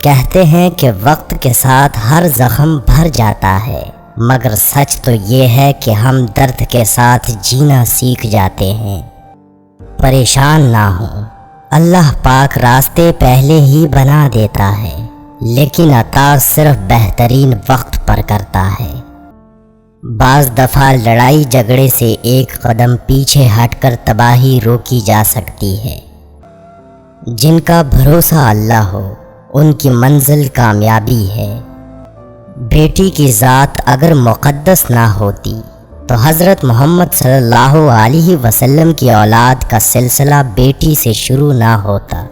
کہتے ہیں کہ وقت کے ساتھ ہر زخم بھر جاتا ہے، مگر سچ تو یہ ہے کہ ہم درد کے ساتھ جینا سیکھ جاتے ہیں۔ پریشان نہ ہوں، اللہ پاک راستے پہلے ہی بنا دیتا ہے، لیکن عطا صرف بہترین وقت پر کرتا ہے۔ بعض دفعہ لڑائی جھگڑے سے ایک قدم پیچھے ہٹ کر تباہی روکی جا سکتی ہے۔ جن کا بھروسہ اللہ ہو ان کی منزل کامیابی ہے۔ بیٹی کی ذات اگر مقدس نہ ہوتی تو حضرت محمد صلی اللہ علیہ وسلم کی اولاد کا سلسلہ بیٹی سے شروع نہ ہوتا۔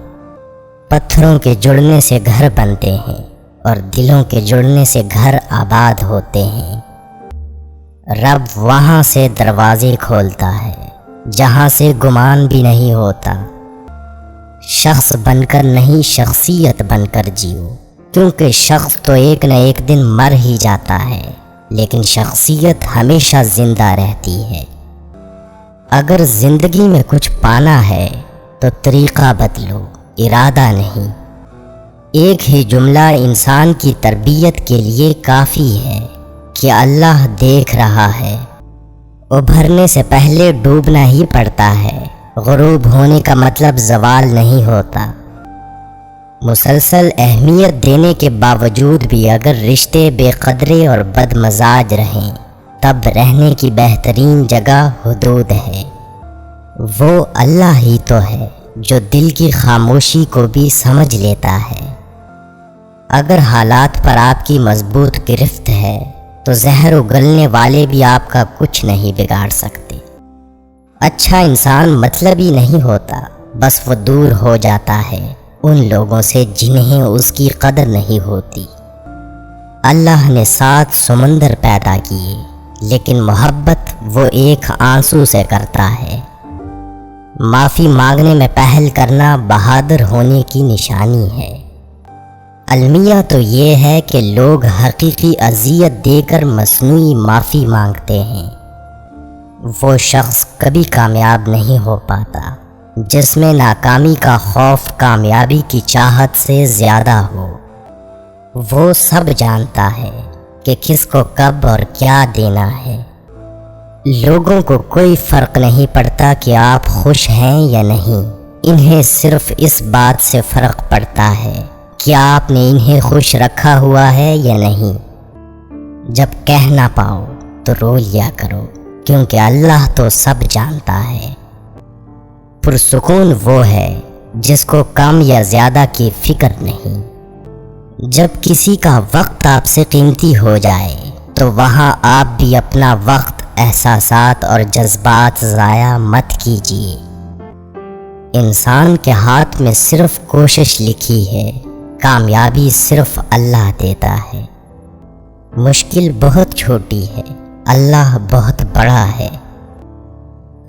پتھروں کے جڑنے سے گھر بنتے ہیں اور دلوں کے جڑنے سے گھر آباد ہوتے ہیں۔ رب وہاں سے دروازے کھولتا ہے جہاں سے گمان بھی نہیں ہوتا۔ شخص بن کر نہیں، شخصیت بن کر جیو، کیونکہ شخص تو ایک نہ ایک دن مر ہی جاتا ہے، لیکن شخصیت ہمیشہ زندہ رہتی ہے۔ اگر زندگی میں کچھ پانا ہے تو طریقہ بدلو، ارادہ نہیں۔ ایک ہی جملہ انسان کی تربیت کے لیے کافی ہے کہ اللہ دیکھ رہا ہے۔ ابھرنے سے پہلے ڈوبنا ہی پڑتا ہے، غروب ہونے کا مطلب زوال نہیں ہوتا۔ مسلسل اہمیت دینے کے باوجود بھی اگر رشتے بے قدرے اور بد مزاج رہیں، تب رہنے کی بہترین جگہ حدود ہے۔ وہ اللہ ہی تو ہے جو دل کی خاموشی کو بھی سمجھ لیتا ہے۔ اگر حالات پر آپ کی مضبوط گرفت ہے تو زہر اگلنے والے بھی آپ کا کچھ نہیں بگاڑ سکتے۔ اچھا انسان مطلبی نہیں ہوتا، بس وہ دور ہو جاتا ہے ان لوگوں سے جنہیں اس کی قدر نہیں ہوتی۔ اللہ نے 7 سمندر پیدا کیے، لیکن محبت وہ ایک آنسو سے کرتا ہے۔ معافی مانگنے میں پہل کرنا بہادر ہونے کی نشانی ہے۔ المیہ تو یہ ہے کہ لوگ حقیقی اذیت دے کر مصنوعی معافی مانگتے ہیں۔ وہ شخص کبھی کامیاب نہیں ہو پاتا جس میں ناکامی کا خوف کامیابی کی چاہت سے زیادہ ہو۔ وہ سب جانتا ہے کہ کس کو کب اور کیا دینا ہے۔ لوگوں کو کوئی فرق نہیں پڑتا کہ آپ خوش ہیں یا نہیں، انہیں صرف اس بات سے فرق پڑتا ہے کہ آپ نے انہیں خوش رکھا ہوا ہے یا نہیں۔ جب کہہ نہ پاؤ تو رو لیا کرو، کیونکہ اللہ تو سب جانتا ہے۔ پرسکون وہ ہے جس کو کم یا زیادہ کی فکر نہیں۔ جب کسی کا وقت آپ سے قیمتی ہو جائے تو وہاں آپ بھی اپنا وقت، احساسات اور جذبات ضائع مت کیجیے۔ انسان کے ہاتھ میں صرف کوشش لکھی ہے، کامیابی صرف اللہ دیتا ہے۔ مشکل بہت چھوٹی ہے، اللہ بہت بڑا ہے۔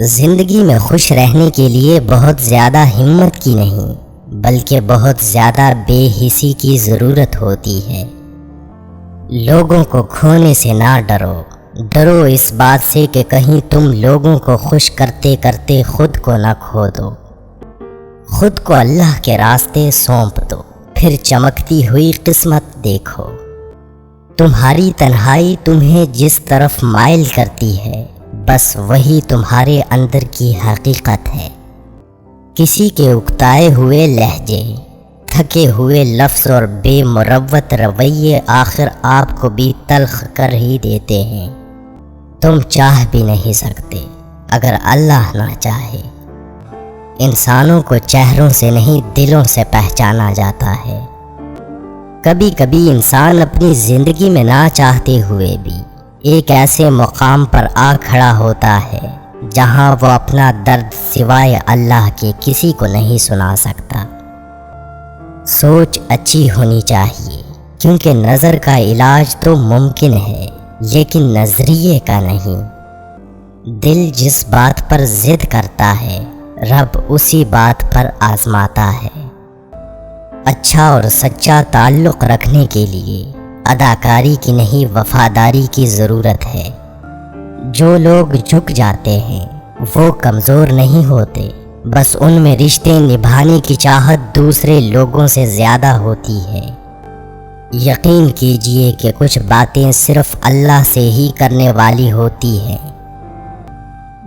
زندگی میں خوش رہنے کے لیے بہت زیادہ ہمت کی نہیں، بلکہ بہت زیادہ بے حسی کی ضرورت ہوتی ہے۔ لوگوں کو کھونے سے نہ ڈرو، ڈرو اس بات سے کہ کہیں تم لوگوں کو خوش کرتے کرتے خود کو نہ کھو دو۔ خود کو اللہ کے راستے سونپ دو، پھر چمکتی ہوئی قسمت دیکھو۔ تمہاری تنہائی تمہیں جس طرف مائل کرتی ہے، بس وہی تمہارے اندر کی حقیقت ہے۔ کسی کے اکتائے ہوئے لہجے، تھکے ہوئے لفظ اور بے مروت رویے آخر آپ کو بھی تلخ کر ہی دیتے ہیں۔ تم چاہ بھی نہیں سکتے اگر اللہ نہ چاہے۔ انسانوں کو چہروں سے نہیں، دلوں سے پہچانا جاتا ہے۔ کبھی کبھی انسان اپنی زندگی میں نہ چاہتے ہوئے بھی ایک ایسے مقام پر آ کھڑا ہوتا ہے جہاں وہ اپنا درد سوائے اللہ کے کسی کو نہیں سنا سکتا۔ سوچ اچھی ہونی چاہیے، کیونکہ نظر کا علاج تو ممکن ہے لیکن نظریے کا نہیں۔ دل جس بات پر ضد کرتا ہے، رب اسی بات پر آزماتا ہے۔ اچھا اور سچا تعلق رکھنے کے لیے اداکاری کی نہیں، وفاداری کی ضرورت ہے۔ جو لوگ جھک جاتے ہیں وہ کمزور نہیں ہوتے، بس ان میں رشتے نبھانے کی چاہت دوسرے لوگوں سے زیادہ ہوتی ہے۔ یقین کیجئے کہ کچھ باتیں صرف اللہ سے ہی کرنے والی ہوتی ہیں۔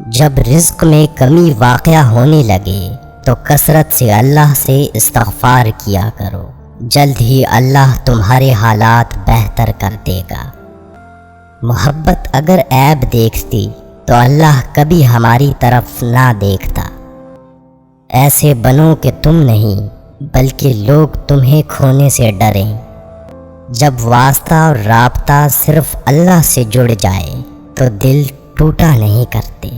جب رزق میں کمی واقع ہونے لگے تو کثرت سے اللہ سے استغفار کیا کرو، جلد ہی اللہ تمہارے حالات بہتر کر دے گا۔ محبت اگر عیب دیکھتی تو اللہ کبھی ہماری طرف نہ دیکھتا۔ ایسے بنو کہ تم نہیں بلکہ لوگ تمہیں کھونے سے ڈریں۔ جب واسطہ اور رابطہ صرف اللہ سے جڑ جائے تو دل ٹوٹا نہیں کرتے۔